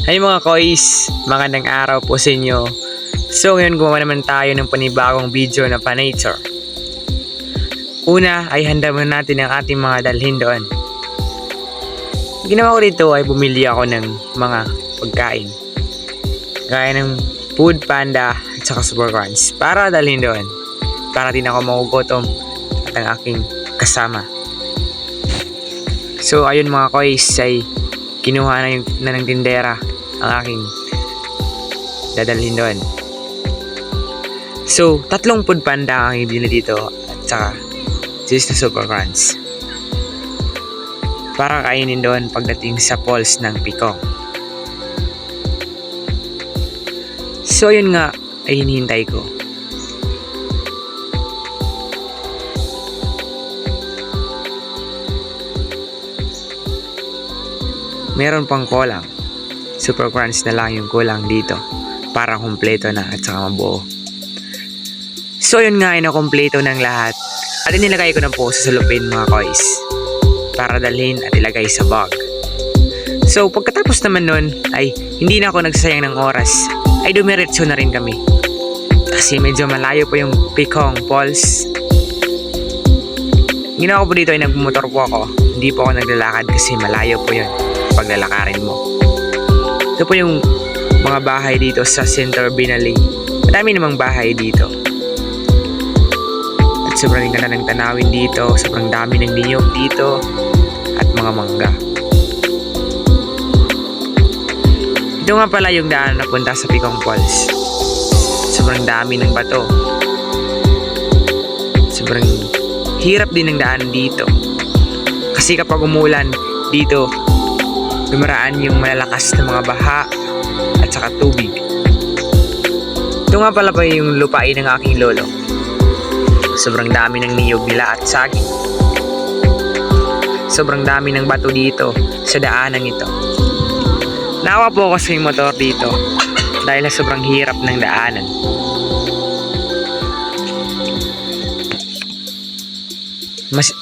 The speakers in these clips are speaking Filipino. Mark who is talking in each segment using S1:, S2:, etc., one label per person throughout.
S1: Hay mga kois, magandang araw po sa inyo. So ngayon gumawa naman tayo ng panibagong video na pa-nature. Una ay handa muna natin ang ating mga dalhin doon. Ginawa ko dito ay bumili ako ng mga pagkain. Gaya ng Food Panda at saka Super Crunch para dalhin doon. Para din ako magugutom at ang aking kasama. So ayun mga kois ay kinuha na ng tindera ang aking dadalhin doon. So, 3 Food Panda ang ibili dito at saka just na Super Crunch para kainin doon pagdating sa falls ng Pikong. So, yun nga ay hinihintay ko. Meron pang kulang. Super Crunch na lang yung kulang dito para kumpleto na at saka mabuo. So yun nga ay nakumpleto ng lahat at inilagay ko na po sa salupin mga kois para dalhin at ilagay sa bag. So pagkatapos naman nun ay hindi na ako nagsasayang ng oras, ay dumiretso na rin kami kasi medyo malayo po yung Pikong Falls. Ginawa ko po dito ay nagmumotor po ako, hindi po ako naglalakad kasi malayo po yun paglalakarin mo. Ito po yung mga bahay dito sa Center Binali. Madami namang bahay dito. At sobrang ganda ng tanawin dito. Sobrang dami ng niyog dito. At mga mangga. Ito nga pala yung daan na punta sa Pikong Falls. Sobrang dami ng bato. Sobrang hirap din ng daan dito. Kasi kapag umulan dito, dumaraan yung malalakas na mga baha at saka tubig. Ito nga pala pa yung lupain ng aking lolo. Sobrang dami ng niyog nila at saging. Sobrang dami ng bato dito sa daanan ito. Naawa po ako sa yung motor dito dahil sobrang hirap ng daanan.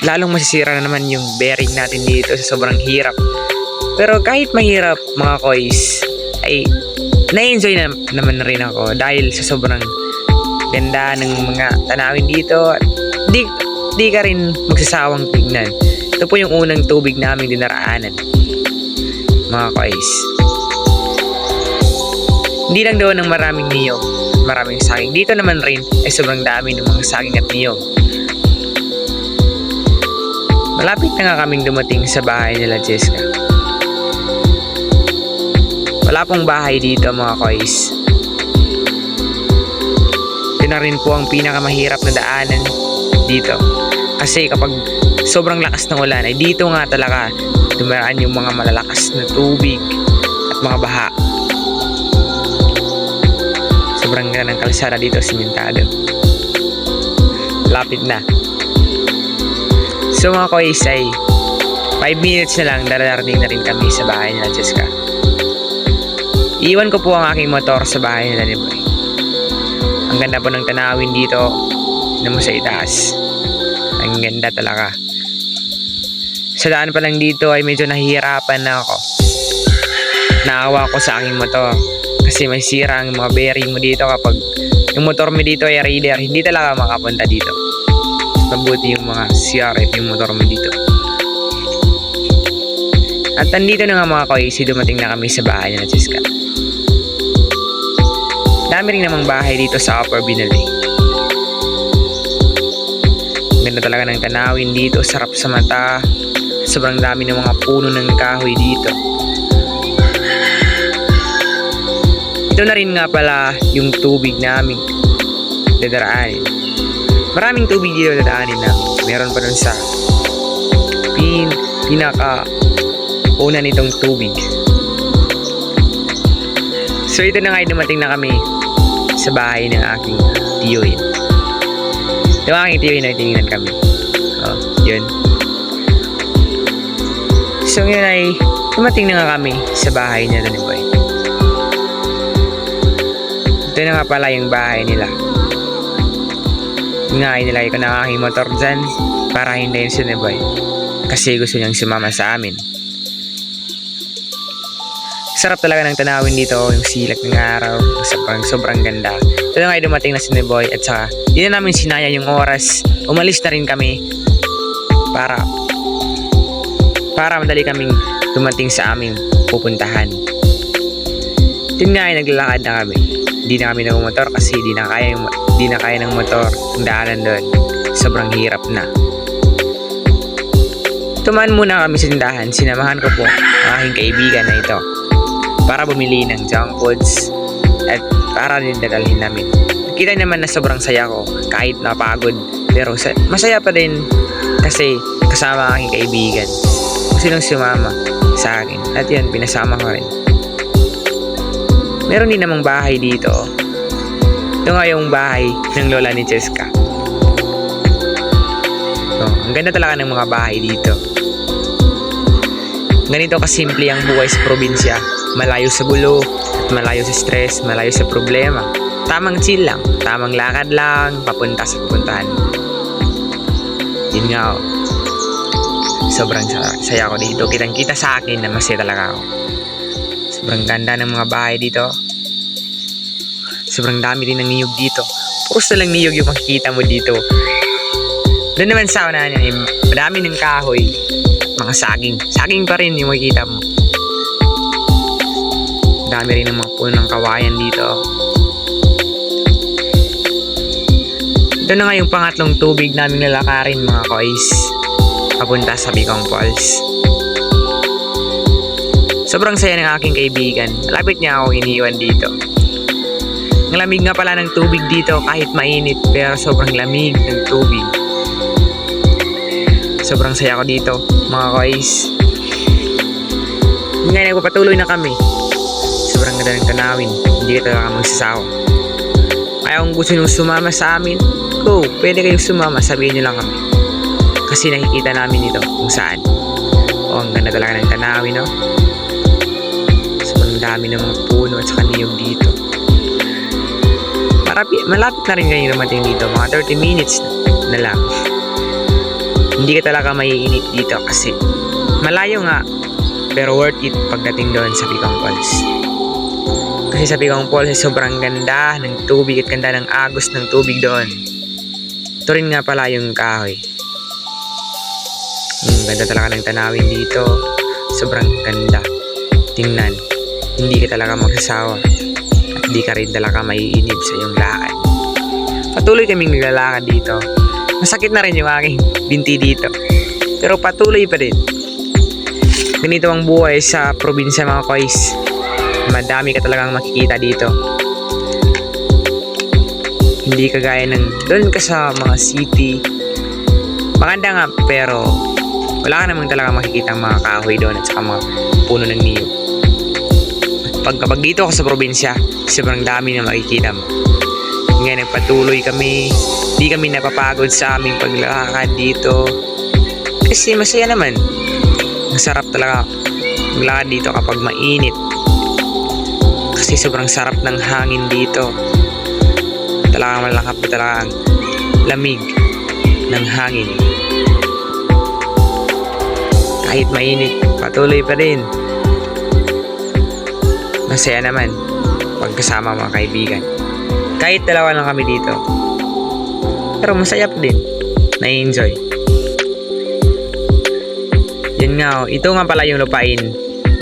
S1: Lalong masisira na naman yung bearing natin dito sa sobrang hirap. Pero kahit mahirap mga kois, ay na-enjoy naman rin ako dahil sa sobrang ganda ng mga tanawin dito at di ka rin magsasawang tignan. Ito po yung unang tubig namin dinaraanan mga kois. Hindi lang doon ng maraming niyog, maraming saging. Dito naman rin ay sobrang dami ng mga saging at niyog. Malapit na nga kaming dumating sa bahay nila Jessica. Wala pong bahay dito mga kois. Ito na rin po ang pinakamahirap na daanan dito. Kasi kapag sobrang lakas ng ulan ay dito nga talaga dumaraan yung mga malalakas na tubig at mga baha. Sobrang ganda ng kalsada dito, simentado. Lapit na. So mga kois ay 5 minutes na lang dararating na rin kami sa bahay nila Jessica. Iwan ko po ang aking motor sa bahay nila ni Boy. Ang ganda po ng tanawin dito na mo sa itaas. Ang ganda talaga. Sa daan pa lang dito ay medyo nahihirapan na ako. Naawa ko sa aking motor kasi may sira ang mga bearing mo dito kapag yung motor mo dito ay raider. Hindi talaga makapunta dito. Mabuti yung mga CRF yung motor mo dito. At nandito na nga mga kois, dumating na kami sa bahay nila Jessica. Dami rin namang bahay dito sa Upper Binali. Ganda talaga ng tanawin dito, sarap sa mata. Sobrang dami ng mga puno ng kahoy dito. Ito na rin nga pala yung tubig namin dadaraanin. Maraming tubig dito dadaanin namin. Meron pa dun sa pinaka una nitong tubig. So ito na nga dumating na kami sa bahay ng aking tiyuhin. Ito ang aking tiyuhin na tinignan kami. Oh, yun. So yun ay dumating na nga kami sa bahay nila ni Boy. Ito na nga pala yung bahay nila. Nga inilagay ko na ang aking motor dyan para hintayin si Boy kasi gusto niyang sumama sa amin. Sarap talaga ng tanawin dito, yung silak ng araw, sobrang ganda. Ito na nga dumating na si Neboy at saka di na namin sinaya yung oras. Umalis na rin kami para madali kaming dumating sa aming pupuntahan. Yun nga ay naglalakad na kami. Hindi na kami nagmumotor kasi di na kaya ng motor ang daanan doon. Sobrang hirap na. Tumaan muna kami sa tindahan. Sinamahan ko po ang aking kaibigan na ito para bumili ng junk foods at para din dadalhin namin. Kita naman na sobrang saya ko kahit napagod, pero masaya pa din kasi kasama ang aking kaibigan kung sinong sumama sa akin at yun, pinasama ko rin. Meron din namang bahay dito. Ito nga yung bahay ng lola ni Cheska. Ang ganda talaga ng mga bahay dito. Ganito kasimple ang buhay sa probinsya. Malayo sa gulo, at malayo sa stress, malayo sa problema. Tamang chill lang, tamang lakad lang, papunta sa pupuntahan. Yun nga, sobrang saya ko dito. Kitang-kita sa akin na masaya talaga ako. Sobrang ganda ng mga bahay dito. Sobrang dami din ng niyog dito. Puros na lang niyog yung makikita mo dito. Doon naman sa unahan yan, madami ng kahoy. Mga saging. Saging pa rin yung makikita mo. Dami rin ng mga puno ng kawayan dito. Ito na nga yung pangatlong tubig namin lalakarin mga kois. Papunta sa Bicong Falls. Sobrang saya ng aking kaibigan. Malapit niya ako iniwan dito. Ang lamig nga pala ng tubig dito kahit mainit, pero sobrang lamig ng tubig. Sobrang saya ko dito mga kois. Ngayon nagpapatuloy na kami. Sobrang ganda ng tanawin. Hindi ka talaga magsasawa. Kaya kung gusto nyo sumama sa amin, go, pwede kayong sumama, sabihin nyo lang kami. Kasi nakikita namin ito kung saan. Ang ganda talaga ng tanawin, no? Sobrang dami ng mga puno at saka niyog dito. Malapit na rin kayo dumating dito. Mga 30 minutes na lang. Hindi ka talaga maiinit dito kasi malayo nga, pero worth it pagdating doon sa Bicong Falls. Kasi sa Bicong Falls sobrang ganda ng tubig at ganda ng agos ng tubig doon. Ito rin nga pala yung kahoy. Ganda talaga ng tanawin dito. Sobrang ganda tingnan. Hindi ka talaga magsasawa at hindi ka rin talaga maiinip sa iyong lakad. Patuloy kaming naglalakad dito. Masakit na rin yung aking binti dito, pero patuloy pa din. Ganito ang buhay sa probinsya mga kois. Madami ka talagang makikita dito. Hindi kagaya ng doon ka sa mga city. Maganda nga, pero wala ka namang talaga makikita mga kahoy doon at saka mga puno ng niyog. Kapag dito ako sa probinsya, sobrang dami na makikita mo. Ngayon nagpatuloy kami. Di kami napapagod sa aming paglalakad dito. Kasi masaya naman. Masarap talaga maglakad dito kapag mainit. Kasi sobrang sarap ng hangin dito. Talagang malakap na talagang lamig ng hangin. Kahit mainit, patuloy pa rin. Masaya naman pagkasama mga kaibigan. Kahit dalawa lang kami dito, pero masaya pa din. Na-enjoy. Yan nga, ito nga pala yung lupain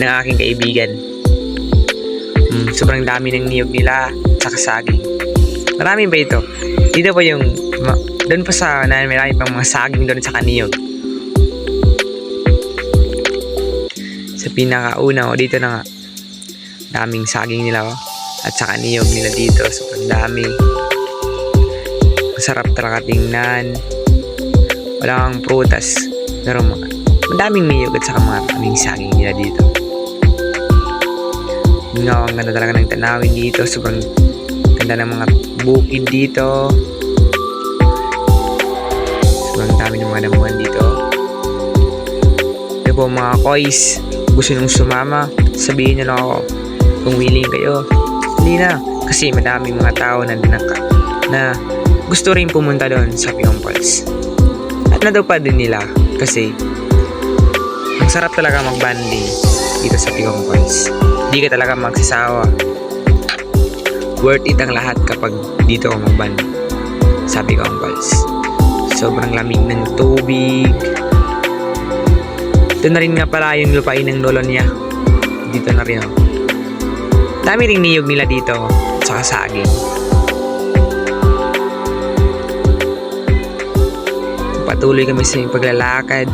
S1: ng aking kaibigan. Sobrang dami ng niyog nila sa saging. Marami ba ito? Dito pa yung doon pa sa marami pang mga saging doon sa kaniyog. Sa pinakauna o dito na nga, daming saging nila at saka niyog nila dito. Sobrang dami. Masarap talaga tingnan. Wala kang prutas, pero madaming niyog at saka maraming saging nila dito. Yun nga, ang ganda talaga ng tanawin dito. Sobrang ganda ng mga bukid dito. Sobrang dami ng mga damuhan dito. Ito po mga kois, gusto nung sumama, sabihin nyo lang ako kung willing kayo. Hindi na, kasi madaming mga tao na gusto rin pumunta doon sa Bicong Falls. At nadupad din nila kasi ang sarap talaga mag-banding dito sa Bicong Falls. Di ka talaga magsasawa. Worth it ang lahat kapag dito ka magban. Sabi ko ang pals. Sobrang lamig ng tubig. Ito na rin nga pala yung lupain ng lolo niya. Dito na rin ako. Dami ring niyog nila dito. Tsaka saging. Patuloy kami sa aming paglalakad.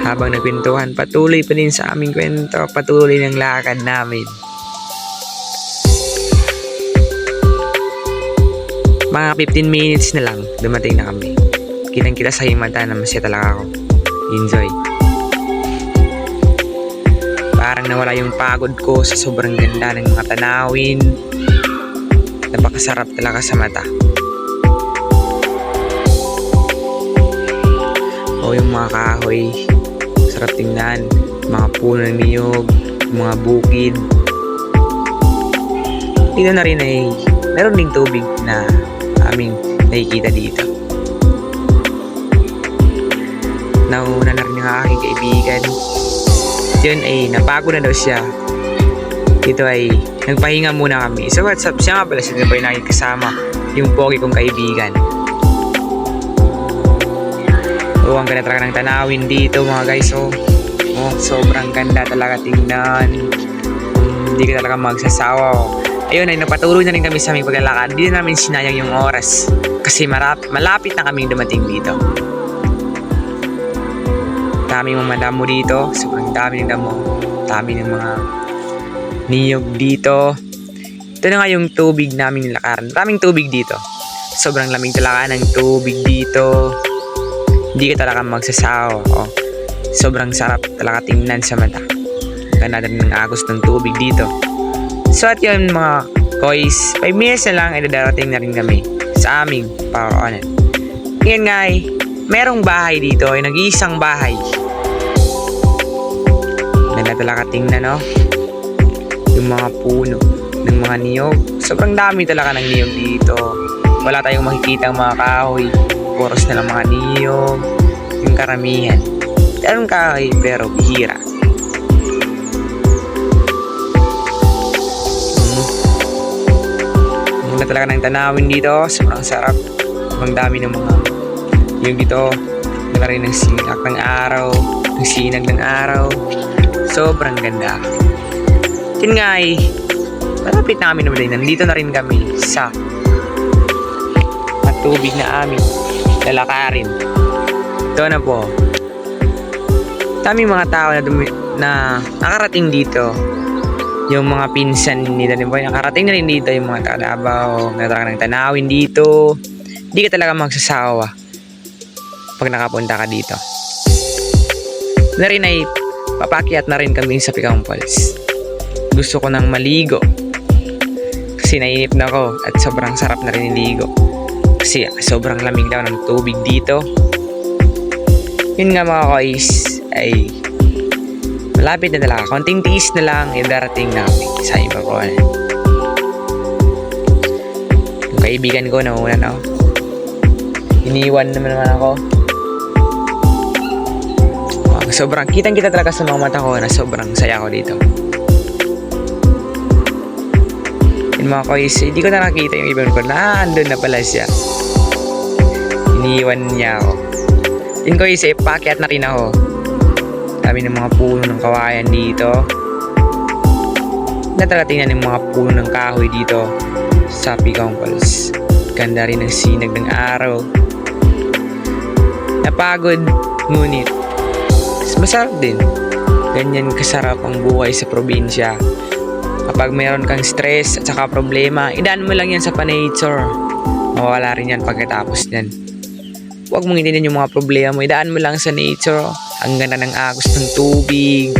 S1: Habang nagkwentuhan, patuloy pa din sa aming kwento. Patuloy ng lakad namin. Mga 15 minutes na lang, dumating na kami. Kitang-kita sa iyong mata na masaya talaga ako. Enjoy. Parang nawala yung pagod ko sa sobrang ganda ng mga tanawin. Napakasarap talaga sa mata. O yung mga kahoy, sarap tingnan. Mga puno ng niyog, mga bukid. Dito na rin ay meron ding tubig na aming nakikita dito. Nauna na rin yung aking kaibigan. Yun ay napagod na daw siya. Dito ay nagpahinga muna kami. So what's up? Siya nga pala siya pa yung nakikasama. Yung pogi kong kaibigan. Oh, ang ganda talaga ng tanawin dito mga guys. Oh, sobrang ganda talaga tingnan. Hindi ka talaga magsasawa. Oh. Ayun ay napatuloy na rin kami sa aming paglalakad. Hindi na namin sinayang yung oras. Kasi malapit na kaming dumating dito. Daming mga damo dito. Sobrang dami ng damo. Dami ng mga niyog dito. Ito na nga yung tubig namin nilakaran. Daming tubig dito. Sobrang lamig talaga ng tubig dito. Hindi ka talaga magsasawa. Oh. Sobrang sarap talaga tingnan sa mata. Ganda din ng agos ng tubig dito. So at yun mga kois, 5 minutes na lang ay darating na rin kami sa aming paroonan. Ngayon nga ay merong bahay dito ay nag-iisang bahay. Ganda talaga tingnan no. Yung mga puno ng mga niyog. Sobrang dami talaga ng niyog dito. Wala tayong makikita ang mga kahoy. Puros na lang mga niyog. Yung karamihan. Meron kahoy pero bihira. Ganda talaga ng tanawin dito. Sobrang sarap. Sobrang dami ng mga niyog dito. Ganda rin ng sinag ng araw. Ng sinag ng araw. Sobrang ganda. Yun nga ay malapit na kami naman. Nandito na rin kami sa matubig na amin lalakarin. Ito na po. Daming mga tao na nakarating dito. Yung mga pinsan ni Danny Boy, nakarating na rin dito. Yung mga taga-Davao, natarakan ng tanawin dito. Hindi ka talaga magsasawa pag nakapunta ka dito. Na rin ay papakyat na rin kami sa Picang Falls. Gusto ko nang maligo kasi nainip na ako at sobrang sarap na rin iligo kasi sobrang lamig daw ng tubig dito. Yun nga mga kois ay malapit na talaga. Konting tiis na lang ay darating na kami sa Ibacoan. Yung kaibigan ko nauna na iniwan naman ako. Sobrang kitang kita talaga sa mga mata ko na sobrang saya ko dito. Yung mga kois, hindi ko na nakita yung ibang ko na andun na pala siya. Iniwan niya ako. Yung kois, pakyat na rin ako. Dami ng mga puno ng kawayan dito. Natarating na ng mga puno ng kahoy dito sa Picang Falls. Ganda rin ng sinag ng araw. Napagod, ngunit masarap din. Ganyan kasarap ang buhay sa probinsya. Kapag mayroon kang stress at saka problema, idaan mo lang yan sa pa-nature. Mawawala rin yan pagkatapos yan. Huwag mong ininin yung mga problema mo. Idaan mo lang sa nature. Ang ganda ng agos ng tubig.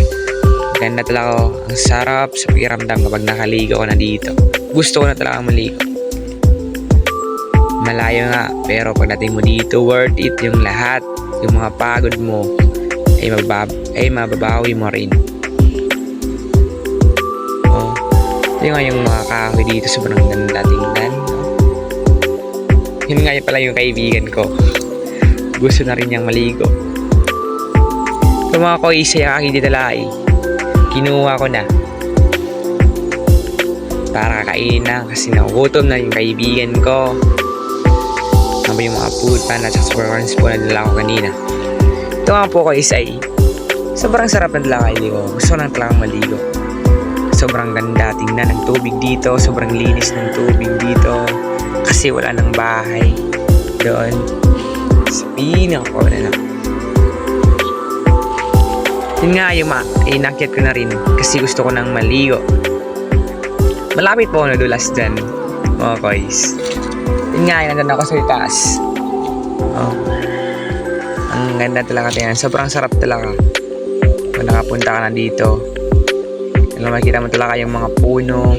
S1: Ganda talaga. Ang sarap sa pakiramdam kapag nakaligo ko na dito. Gusto ko na talaga maligo. Malayo nga, pero pagdating mo dito, worth it yung lahat. Yung mga pagod mo ay mababawi mo rin. Oh, ito nga yung mga kahoy dito, sobrang ganda tingnan. Yun nga yun pala yung kaibigan ko. Gusto na rin niyang maligo. Yung mga kois ay aking ditalay. Kinuha ko na. para kakainin na kasi nagugutom na yung kaibigan ko. Ano ba yung mga food pan at super corns po na dala ko kanina. Ito nga po ko ay sobrang sarap na dala kailigo. Gusto ko lang talagang maligo. Sobrang ganda tingnan ng tubig dito. Sobrang linis ng tubig dito. Kasi wala nang bahay doon sa pinaka na. Yun nga yung inakyat ko na rin kasi gusto ko nang maligo. Malapit po ako nadulas dyan, mga koys. Yun nga, nandun ako sa itaas. Oh. Ang ganda talaga tingnan. Sobrang sarap talaga. Kung nakapunta ka na dito. Alam, makikita mo talaga yung mga puno.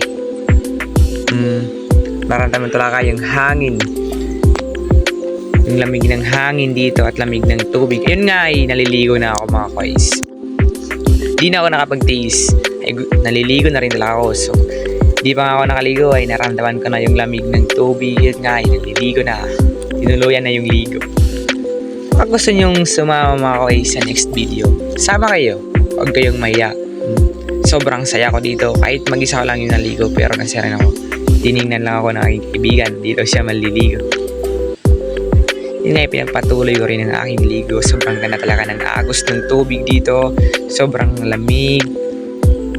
S1: Maramdaman talaga yung hangin. Yung lamig ng hangin dito at lamig ng tubig. Yun nga, naliligo na ako mga koys. Di na ako nakapag-taste. Naliligo na rin talaga ako. So, di pa nga ako nakaligo ay naramdaman ko na yung lamig ng tubig. Yun nga, naliligo na. Tinuluyan na yung ligo. Pag gusto nyong sumama mga koys sa next video, sama kayo. Huwag kayong mahiya. Sobrang saya ko dito. Kahit mag-isa ko lang yung naligo, pero kasi rin ako. Tiningnan lang ako ng aking kaibigan. Dito siya maliligo. Yun nga, pinagpatuloy ko rin ang aking ligo. Sobrang ganda talaga ng agos ng tubig dito. Sobrang lamig.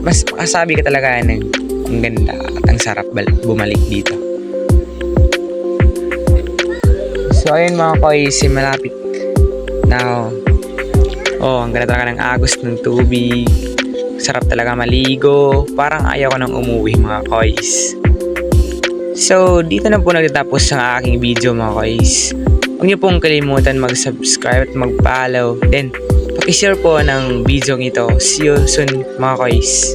S1: Mas makasabi ka talaga ng ang ganda at ang sarap bumalik dito. So ayun mga koys, malapit na ako. Oh, ang ganda talaga ng agos ng tubig. Sarap talaga maligo. Parang ayaw ko nang umuwi mga koys. So dito na po nagtatapos ang aking video mga koys. Huwag niyo pong kalimutan mag-subscribe at mag-follow. Then, paki-share po ng video ito. See you soon mga koys.